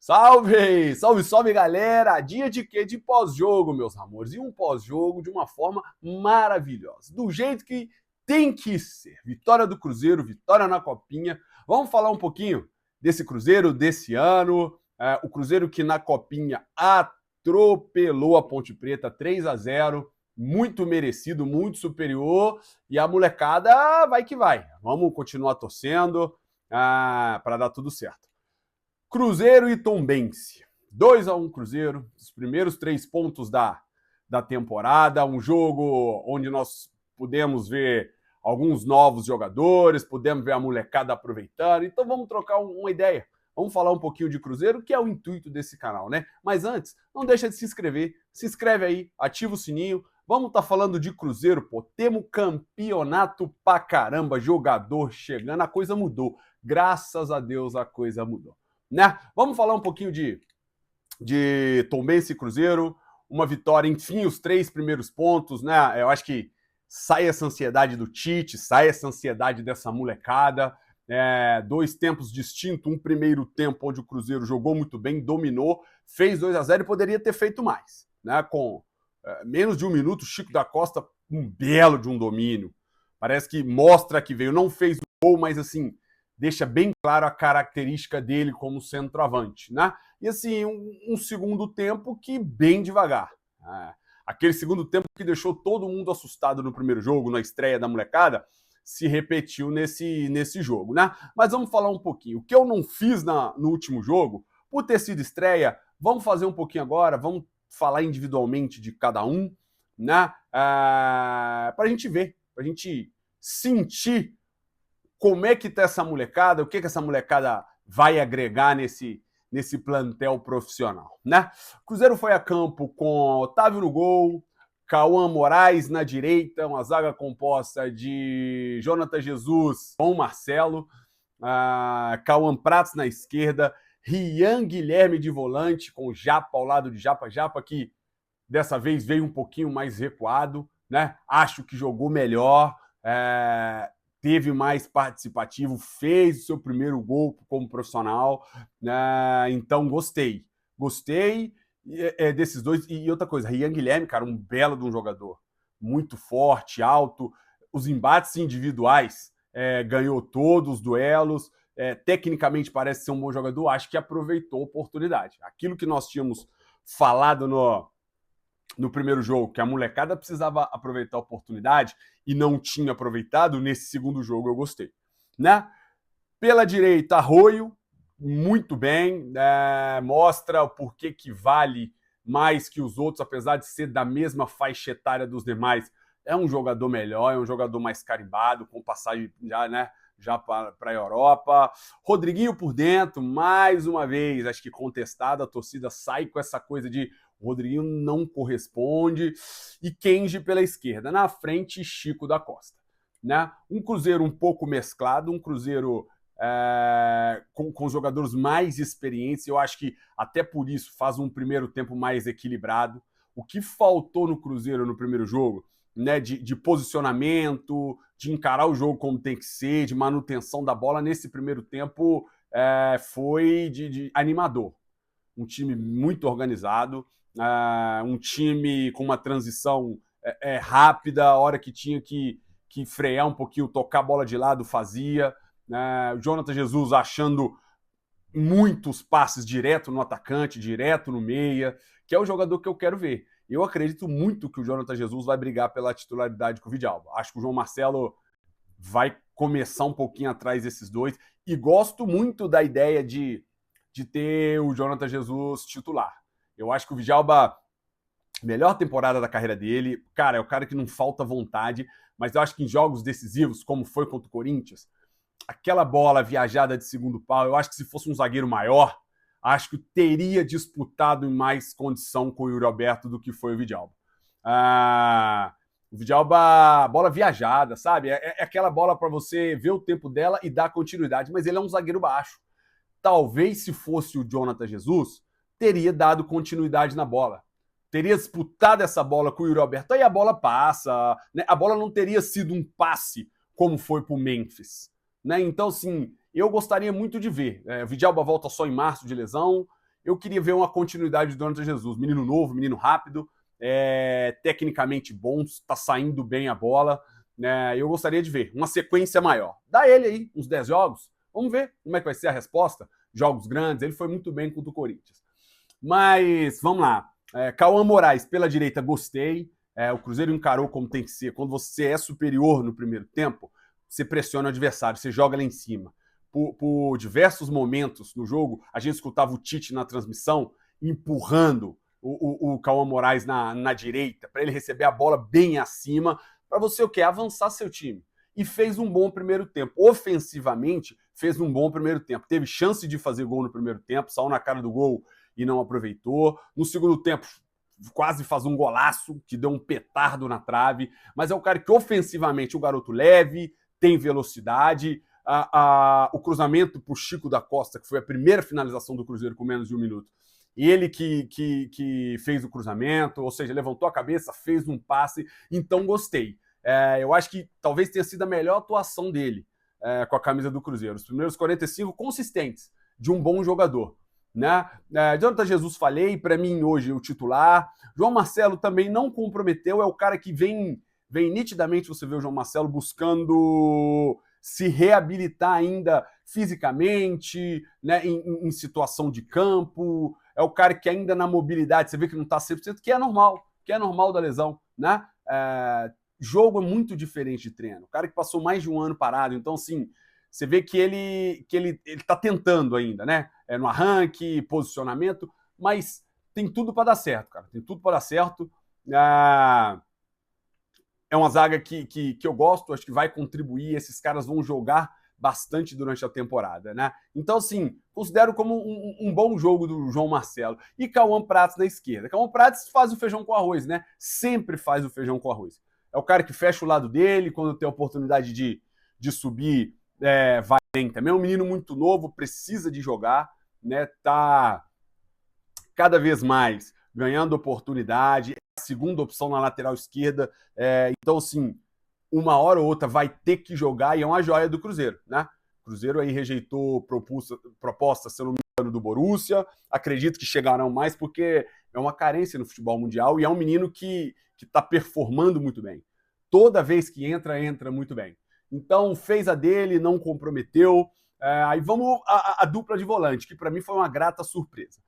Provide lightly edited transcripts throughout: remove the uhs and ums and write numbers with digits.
Salve! Salve, salve, galera! Dia de quê? De pós-jogo, meus amores. E um pós-jogo de uma forma maravilhosa. Do jeito que tem que ser. Vitória do Cruzeiro, vitória na Copinha. Vamos falar um pouquinho desse Cruzeiro, desse ano. O Cruzeiro que na Copinha atropelou a Ponte Preta 3-0. Muito merecido, muito superior. E a molecada vai que vai. Vamos continuar torcendo para dar tudo certo. Cruzeiro e Tombense. 2-1 Cruzeiro, os primeiros 3 pontos da temporada, um jogo onde nós pudemos ver alguns novos jogadores, pudemos ver a molecada aproveitando, então vamos trocar uma ideia. Vamos falar um pouquinho de Cruzeiro, que é o intuito desse canal, né? Mas antes, não deixa de se inscrever, se inscreve aí, ativa o sininho, vamos estar falando de Cruzeiro, pô, temos campeonato pra caramba, jogador chegando, a coisa mudou, graças a Deus a coisa mudou. Né? Vamos falar um pouquinho de Tombense e Cruzeiro, uma vitória, enfim, os 3 primeiros pontos, né? Eu acho que sai essa ansiedade do Tite, sai essa ansiedade dessa molecada. 2 tempos distintos, um primeiro tempo onde o Cruzeiro jogou muito bem, dominou, fez 2-0 e poderia ter feito mais. Né? Com menos de 1 minuto, Chico da Costa, um belo de um domínio. Parece que mostra que veio, não fez o gol, mas assim, deixa bem claro a característica dele como centroavante, né? E assim, um segundo tempo que bem devagar. Aquele segundo tempo que deixou todo mundo assustado no primeiro jogo, na estreia da molecada, se repetiu nesse jogo, né? Mas vamos falar um pouquinho. O que eu não fiz no último jogo, por ter sido estreia, vamos fazer um pouquinho agora, vamos falar individualmente de cada um, né? Pra gente ver, pra gente sentir como é que tá essa molecada, o que essa molecada vai agregar nesse plantel profissional, né? O Cruzeiro foi a campo com Otávio no gol, Cauã Moraes na direita, uma zaga composta de Jonathan Jesus com Marcelo, Cauã Prats na esquerda, Rian Guilherme de volante, com Japa ao lado de Japa, que dessa vez veio um pouquinho mais recuado, né? Acho que jogou melhor, teve mais participativo, fez o seu primeiro gol como profissional, então gostei desses dois. E outra coisa, Rian Guilherme, cara, um belo de um jogador, muito forte, alto, os embates individuais, ganhou todos os duelos, tecnicamente parece ser um bom jogador, acho que aproveitou a oportunidade. Aquilo que nós tínhamos falado no primeiro jogo, que a molecada precisava aproveitar a oportunidade e não tinha aproveitado, nesse segundo jogo eu gostei. Né? Pela direita, Arroio, muito bem, mostra o porquê que vale mais que os outros, apesar de ser da mesma faixa etária dos demais. É um jogador melhor, é um jogador mais carimbado, com passagem já, né? Já para a Europa. Rodriguinho por dentro, mais uma vez, acho que contestado, a torcida sai com essa coisa de o Rodriguinho não corresponde, e Kenji pela esquerda. Na frente, Chico da Costa. Né? Um Cruzeiro um pouco mesclado, um Cruzeiro com jogadores mais experientes, eu acho que até por isso faz um primeiro tempo mais equilibrado. O que faltou no Cruzeiro no primeiro jogo, né, de posicionamento, de encarar o jogo como tem que ser, de manutenção da bola, nesse primeiro tempo foi de animador. Um time muito organizado, um time com uma transição rápida, a hora que tinha que frear um pouquinho, tocar a bola de lado, fazia. O Jonathan Jesus achando muitos passes direto no atacante, direto no meia, que é o jogador que eu quero ver. Eu acredito muito que o Jonathan Jesus vai brigar pela titularidade com o Vidalba. Acho que o João Marcelo vai começar um pouquinho atrás desses dois, e gosto muito da ideia de ter o Jonathan Jesus titular. Eu acho que o Vidalba, melhor temporada da carreira dele, cara, é o cara que não falta vontade, mas eu acho que em jogos decisivos, como foi contra o Corinthians, aquela bola viajada de segundo pau, eu acho que se fosse um zagueiro maior, acho que teria disputado em mais condição com o Yuri Alberto do que foi o Vidalba. O Vidalba, bola viajada, sabe? É aquela bola para você ver o tempo dela e dar continuidade, mas ele é um zagueiro baixo. Talvez se fosse o Jonathan Jesus, teria dado continuidade na bola. Teria disputado essa bola com o Yuri Alberto, aí a bola passa, né? A bola não teria sido um passe como foi para o Memphis. Né? Então, assim, eu gostaria muito de ver. O Vidalba volta só em março de lesão, eu queria ver uma continuidade do Jonathan Jesus. Menino novo, menino rápido, tecnicamente bom, está saindo bem a bola. Né? Eu gostaria de ver uma sequência maior. Dá ele aí uns 10 jogos, vamos ver como é que vai ser a resposta. Jogos grandes, ele foi muito bem contra o Corinthians. Mas, vamos lá. Cauã Moraes, pela direita, gostei. O Cruzeiro encarou como tem que ser. Quando você é superior no primeiro tempo, você pressiona o adversário, você joga lá em cima. Por diversos momentos no jogo, a gente escutava o Tite na transmissão empurrando o Cauã Moraes na direita, para ele receber a bola bem acima, para você o quê? Avançar seu time. E fez um bom primeiro tempo. Ofensivamente, fez um bom primeiro tempo. Teve chance de fazer gol no primeiro tempo, saiu na cara do gol e não aproveitou. No segundo tempo, quase faz um golaço, que deu um petardo na trave. Mas é o cara que ofensivamente, o garoto leve, tem velocidade. O cruzamento para o Chico da Costa, que foi a primeira finalização do Cruzeiro com menos de 1 minuto. Ele que fez o cruzamento, ou seja, levantou a cabeça, fez um passe, então gostei. Eu acho que talvez tenha sido a melhor atuação dele com a camisa do Cruzeiro. Os primeiros 45 consistentes de um bom jogador. Né? Jonathan Jesus, falei, para mim hoje o titular. João Marcelo também não comprometeu, é o cara que vem nitidamente, você vê o João Marcelo buscando se reabilitar ainda fisicamente, né, em situação de campo. É o cara que ainda na mobilidade, você vê que não está 100%, que é normal da lesão, né? Jogo é muito diferente de treino. O cara que passou mais de um ano parado, então assim, você vê que ele tá tentando ainda, né? No arranque, posicionamento, mas tem tudo para dar certo, cara. Tem tudo para dar certo. É uma zaga que eu gosto, acho que vai contribuir, esses caras vão jogar bastante durante a temporada, né? Então, assim, considero como um bom jogo do João Marcelo. E Cauã Prates na esquerda. Cauã Prates faz o feijão com arroz, né? Sempre faz o feijão com arroz. É o cara que fecha o lado dele, quando tem a oportunidade de subir, vai bem também. É um menino muito novo, precisa de jogar, né? Tá cada vez mais ganhando oportunidade, é a segunda opção na lateral esquerda, então assim, uma hora ou outra vai ter que jogar e é uma joia do Cruzeiro, né? O Cruzeiro aí rejeitou proposta, se eu não me engano, do Borussia, acredito que chegarão mais porque é uma carência no futebol mundial e é um menino que está performando muito bem. Toda vez que entra muito bem. Então fez a dele, não comprometeu. Aí vamos a dupla de volante, que para mim foi uma grata surpresa.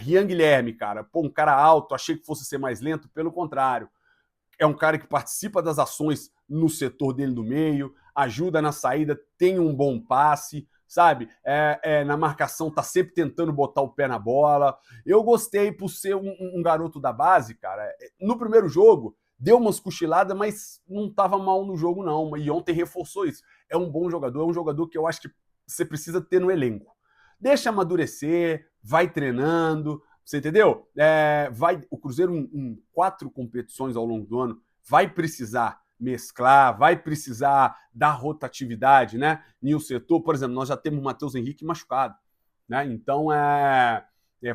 Rian Guilherme, cara, um cara alto, achei que fosse ser mais lento, pelo contrário. É um cara que participa das ações no setor dele do meio, ajuda na saída, tem um bom passe, sabe? Na marcação tá sempre tentando botar o pé na bola. Eu gostei por ser um garoto da base, cara. No primeiro jogo, deu umas cochiladas, mas não tava mal no jogo, não. E ontem reforçou isso. É um bom jogador, é um jogador que eu acho que você precisa ter no elenco. Deixa amadurecer, vai treinando, você entendeu? O Cruzeiro em 4 competições ao longo do ano vai precisar mesclar, vai precisar dar rotatividade, né? Em um setor, por exemplo, nós já temos o Matheus Henrique machucado, né? Então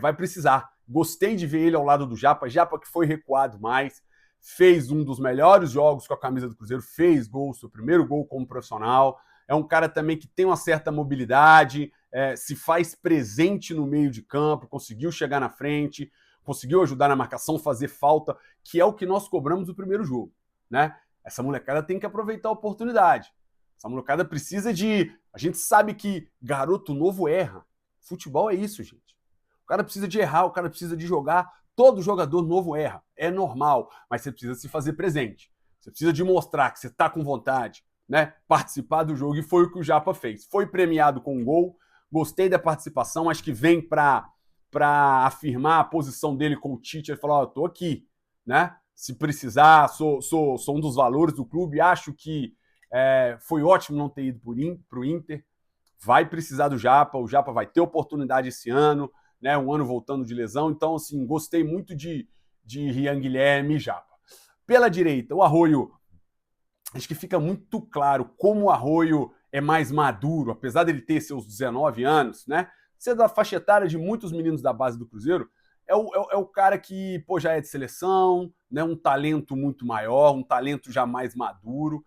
vai precisar. Gostei de ver ele ao lado do Japa que foi recuado mais, fez um dos melhores jogos com a camisa do Cruzeiro, fez gol, seu primeiro gol como profissional. É um cara também que tem uma certa mobilidade, se faz presente no meio de campo, conseguiu chegar na frente, conseguiu ajudar na marcação, fazer falta, que é o que nós cobramos no primeiro jogo, né? Essa molecada tem que aproveitar a oportunidade. Essa molecada precisa de... A gente sabe que garoto novo erra. Futebol é isso, gente. O cara precisa de errar, o cara precisa de jogar. Todo jogador novo erra. É normal, mas você precisa se fazer presente. Você precisa de mostrar que você está com vontade, né? Participar do jogo, e foi o que o Japa fez. Foi premiado com um gol. Gostei da participação, acho que vem para afirmar a posição dele com o Tite. Ele falou: eu tô aqui, né? Se precisar, sou um dos valores do clube. Acho que foi ótimo não ter ido para o Inter. Vai precisar do Japa, o Japa vai ter oportunidade esse ano, né? Um ano voltando de lesão. Então, assim, gostei muito de Rian Guilherme e Japa. Pela direita, o Arroio, acho que fica muito claro como o Arroio é mais maduro, apesar dele ter seus 19 anos, né? Ser da faixa etária de muitos meninos da base do Cruzeiro, é o cara que já é de seleção, né? Um talento muito maior, um talento já mais maduro.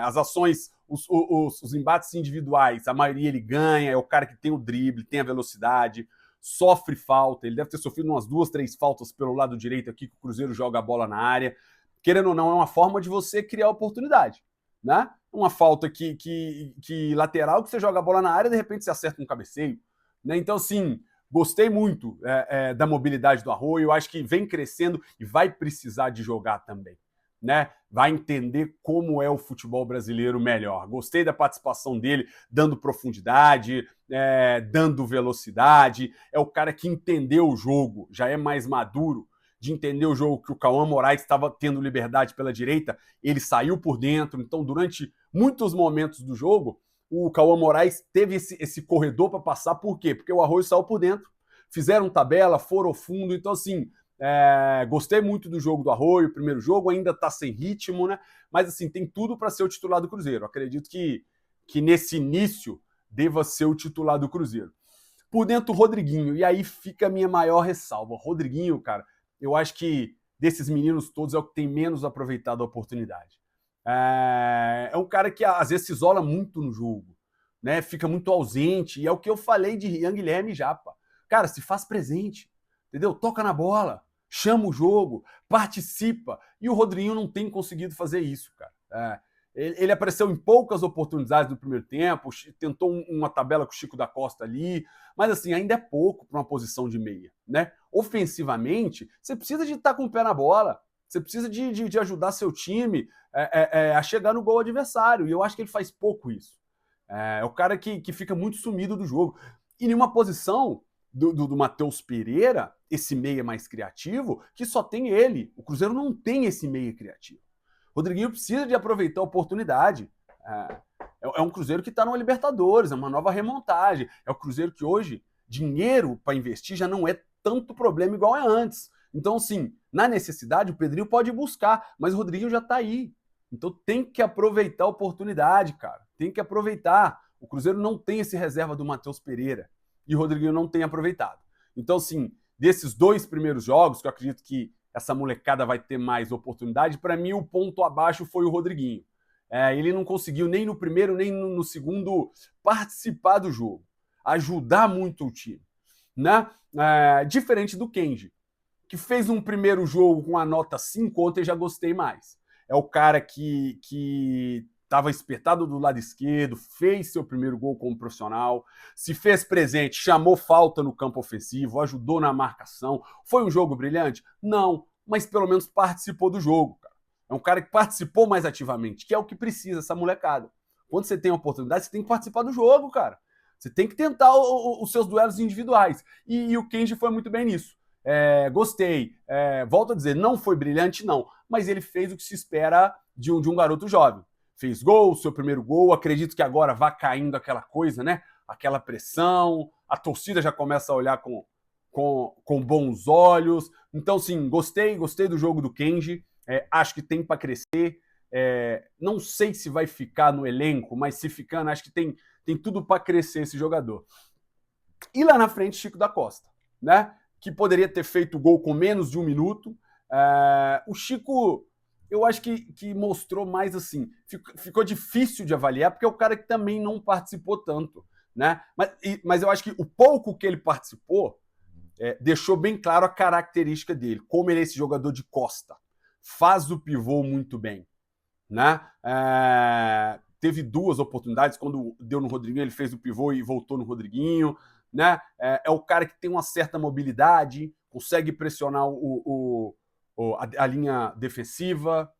As ações, os embates individuais, a maioria ele ganha, é o cara que tem o drible, tem a velocidade. sofre falta, ele deve ter sofrido umas 2, 3 faltas pelo lado direito aqui, que o Cruzeiro joga a bola na área. Querendo ou não, é uma forma de você criar oportunidade, né? Uma falta que lateral, que você joga a bola na área e de repente você acerta um cabeceio, né? Então, assim, gostei muito da mobilidade do Arroyo, acho que vem crescendo e vai precisar de jogar também, né? Vai entender como é o futebol brasileiro melhor. Gostei da participação dele, dando profundidade, dando velocidade. É o cara que entendeu o jogo, já é mais maduro de entender o jogo, que o Cauã Moraes estava tendo liberdade pela direita, ele saiu por dentro. Então, durante muitos momentos do jogo, o Cauã Moraes teve esse corredor para passar. Por quê? Porque o Arroyo saiu por dentro, fizeram tabela, foram ao fundo. Então, assim, gostei muito do jogo do Arroyo. O primeiro jogo ainda está sem ritmo, né? Mas, assim, tem tudo para ser o titular do Cruzeiro. Acredito que nesse início deva ser o titular do Cruzeiro. Por dentro, o Rodriguinho. E aí fica a minha maior ressalva. Rodriguinho, cara, eu acho que desses meninos todos é o que tem menos aproveitado a oportunidade. É um cara que às vezes se isola muito no jogo, né? Fica muito ausente. E é o que eu falei de Rian Guilherme já, pá. Cara, se faz presente, entendeu? Toca na bola, chama o jogo, participa. E o Rodriguinho não tem conseguido fazer isso, cara. Ele apareceu em poucas oportunidades no primeiro tempo, tentou uma tabela com o Chico da Costa ali, mas assim, ainda é pouco para uma posição de meia, né? Ofensivamente, você precisa de estar com o pé na bola, você precisa de ajudar seu time a chegar no gol adversário, e eu acho que ele faz pouco isso. É o cara que fica muito sumido do jogo. E em uma posição do Matheus Pereira, esse meia mais criativo, que só tem ele. O Cruzeiro não tem esse meia criativo. O Rodriguinho precisa de aproveitar a oportunidade. É um Cruzeiro que está numa Libertadores, é uma nova remontagem. É o Cruzeiro que hoje, dinheiro para investir já não é tanto problema igual é antes. Então, sim, na necessidade, o Pedrinho pode buscar, mas o Rodriguinho já está aí. Então tem que aproveitar a oportunidade, cara. Tem que aproveitar. O Cruzeiro não tem esse reserva do Matheus Pereira. E o Rodriguinho não tem aproveitado. Então, sim, desses 2 primeiros jogos, que eu acredito que essa molecada vai ter mais oportunidade, para mim o ponto abaixo foi o Rodriguinho. Ele não conseguiu nem no primeiro, nem no segundo participar do jogo, ajudar muito o time, né? Diferente do Kenji, que fez um primeiro jogo com a nota 5, ontem já gostei mais. É o cara que estava espertado do lado esquerdo, fez seu primeiro gol como profissional, se fez presente, chamou falta no campo ofensivo, ajudou na marcação. Foi um jogo brilhante? Não, mas pelo menos participou do jogo, cara. É um cara que participou mais ativamente, que é o que precisa essa molecada. Quando você tem a oportunidade, você tem que participar do jogo, cara. Você tem que tentar os seus duelos individuais. E o Kenji foi muito bem nisso. Gostei. Volto a dizer, não foi brilhante, não. Mas ele fez o que se espera de um garoto jovem. Fez gol, seu primeiro gol, acredito que agora vá caindo aquela coisa, né? Aquela pressão, a torcida já começa a olhar com bons olhos. Então, sim, gostei do jogo do Kenji, acho que tem para crescer. Não sei se vai ficar no elenco, mas se ficando, acho que tem tudo para crescer esse jogador. E lá na frente, Chico da Costa, né? Que poderia ter feito o gol com menos de 1 minuto. O Chico, eu acho que mostrou mais assim, ficou difícil de avaliar, porque é o cara que também não participou tanto, né? Mas eu acho que o pouco que ele participou deixou bem claro a característica dele, como ele é esse jogador de costa, faz o pivô muito bem, né? Teve 2 oportunidades, quando deu no Rodriguinho, ele fez o pivô e voltou no Rodriguinho, né? É o cara que tem uma certa mobilidade, consegue pressionar a linha defensiva.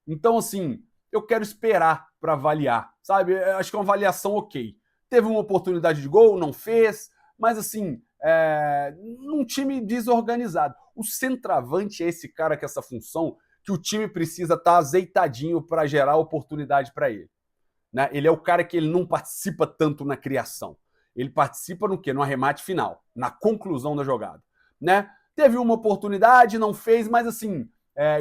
Então, assim, eu quero esperar para avaliar, sabe? Eu acho que é uma avaliação ok. Teve uma oportunidade de gol, não fez, mas assim, num time desorganizado. O centroavante é esse cara com essa função que o time precisa estar azeitadinho para gerar oportunidade para ele, né? Ele é o cara que ele não participa tanto na criação. Ele participa no quê? No arremate final, na conclusão da jogada, né? Teve uma oportunidade, não fez, mas assim,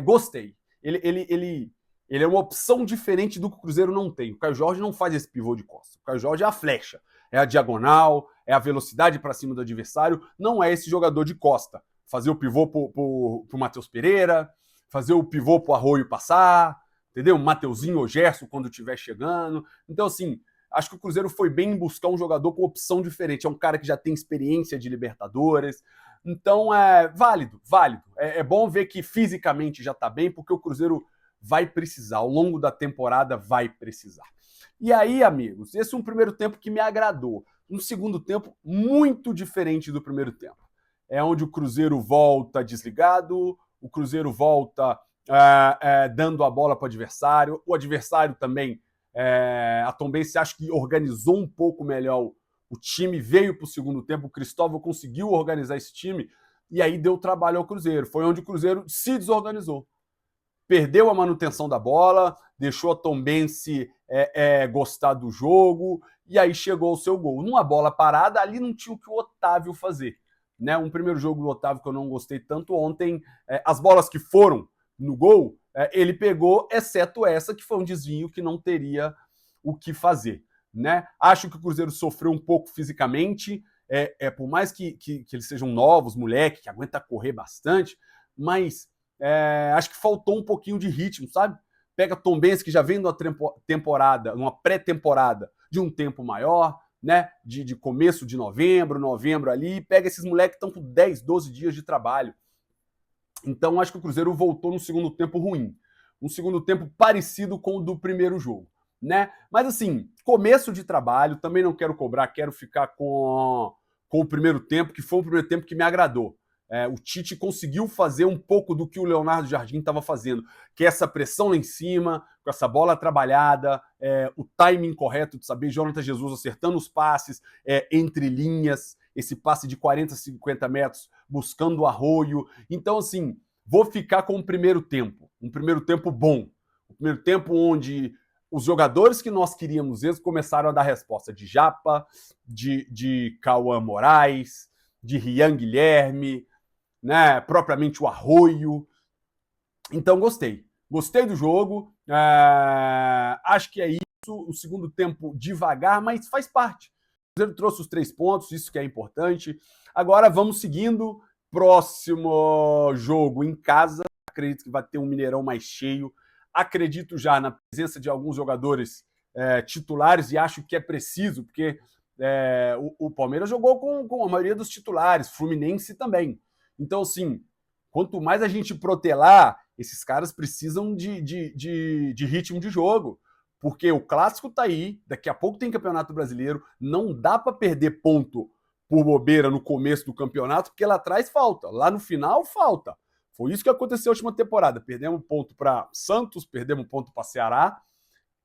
gostei. Ele é uma opção diferente do que o Cruzeiro não tem. O Caio Jorge não faz esse pivô de costa. O Caio Jorge é a flecha, é a diagonal, é a velocidade para cima do adversário. Não é esse jogador de costa. Fazer o pivô pro Matheus Pereira, fazer o pivô pro Arroyo passar, entendeu? Mateuzinho ou Gerson quando estiver chegando. Então, assim, Acho que o Cruzeiro foi bem em buscar um jogador com opção diferente. É um cara que já tem experiência de Libertadores. Então é válido, válido. É bom ver que fisicamente já tá bem, porque o Cruzeiro vai precisar, ao longo da temporada vai precisar. E aí, amigos, esse é um primeiro tempo que me agradou. Um segundo tempo muito diferente do primeiro tempo. É onde o Cruzeiro volta desligado, o Cruzeiro volta dando a bola para o adversário também, a Tombense acho que organizou um pouco melhor o time, veio para o segundo tempo, o Cristóvão conseguiu organizar esse time e aí deu trabalho ao Cruzeiro. Foi onde o Cruzeiro se desorganizou. Perdeu a manutenção da bola, deixou a Tombense gostar do jogo, e aí chegou o seu gol. Numa bola parada, ali não tinha o que o Otávio fazer. Né? Um primeiro jogo do Otávio que eu não gostei tanto ontem, as bolas que foram no gol, ele pegou, exceto essa, que foi um desvio que não teria o que fazer. Né? Acho que o Cruzeiro sofreu um pouco fisicamente, por mais que eles sejam novos, moleque, que aguenta correr bastante, mas acho que faltou um pouquinho de ritmo, sabe? Pega Tombense, que já vem numa temporada, numa pré-temporada de um tempo maior, né? De começo de novembro ali, pega esses moleques que estão com 10, 12 dias de trabalho. Então acho que o Cruzeiro voltou no segundo tempo ruim. Um segundo tempo parecido com o do primeiro jogo. Né? Mas assim, começo de trabalho, também não quero cobrar, quero ficar com o primeiro tempo, que foi um primeiro tempo que me agradou. O Tite conseguiu fazer um pouco do que o Leonardo Jardim estava fazendo, que é essa pressão lá em cima, com essa bola trabalhada, o timing correto de saber Jonathan Jesus acertando os passes entre linhas, esse passe de 40, 50 metros, buscando o arroio. Então, assim, vou ficar com o primeiro tempo, um primeiro tempo bom. O primeiro tempo onde os jogadores que nós queríamos ver começaram a dar resposta, de Japa, de Cauã Moraes, de Rian Guilherme, né, propriamente o Arroio. Então gostei do jogo, acho que é isso, o segundo tempo devagar, mas faz parte. O Cruzeiro trouxe os 3 pontos, isso que é importante. Agora vamos seguindo, próximo jogo em casa, acredito que vai ter um Mineirão mais cheio, acredito já na presença de alguns jogadores titulares e acho que é preciso, porque o Palmeiras jogou com a maioria dos titulares, Fluminense também. Então, assim, quanto mais a gente protelar, esses caras precisam de ritmo de jogo. Porque o clássico tá aí, daqui a pouco tem Campeonato Brasileiro, não dá para perder ponto por bobeira no começo do campeonato, porque lá atrás falta, lá no final falta. Foi isso que aconteceu na última temporada. Perdemos ponto para Santos, perdemos ponto para Ceará,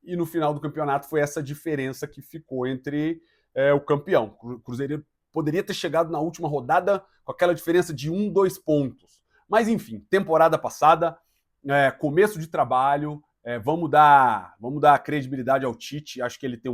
e no final do campeonato foi essa diferença que ficou entre o campeão. O Cruzeiro poderia ter chegado na última rodada com aquela diferença de 1, 2 pontos. Mas enfim, temporada passada, começo de trabalho, vamos dar credibilidade ao Tite, acho que ele tem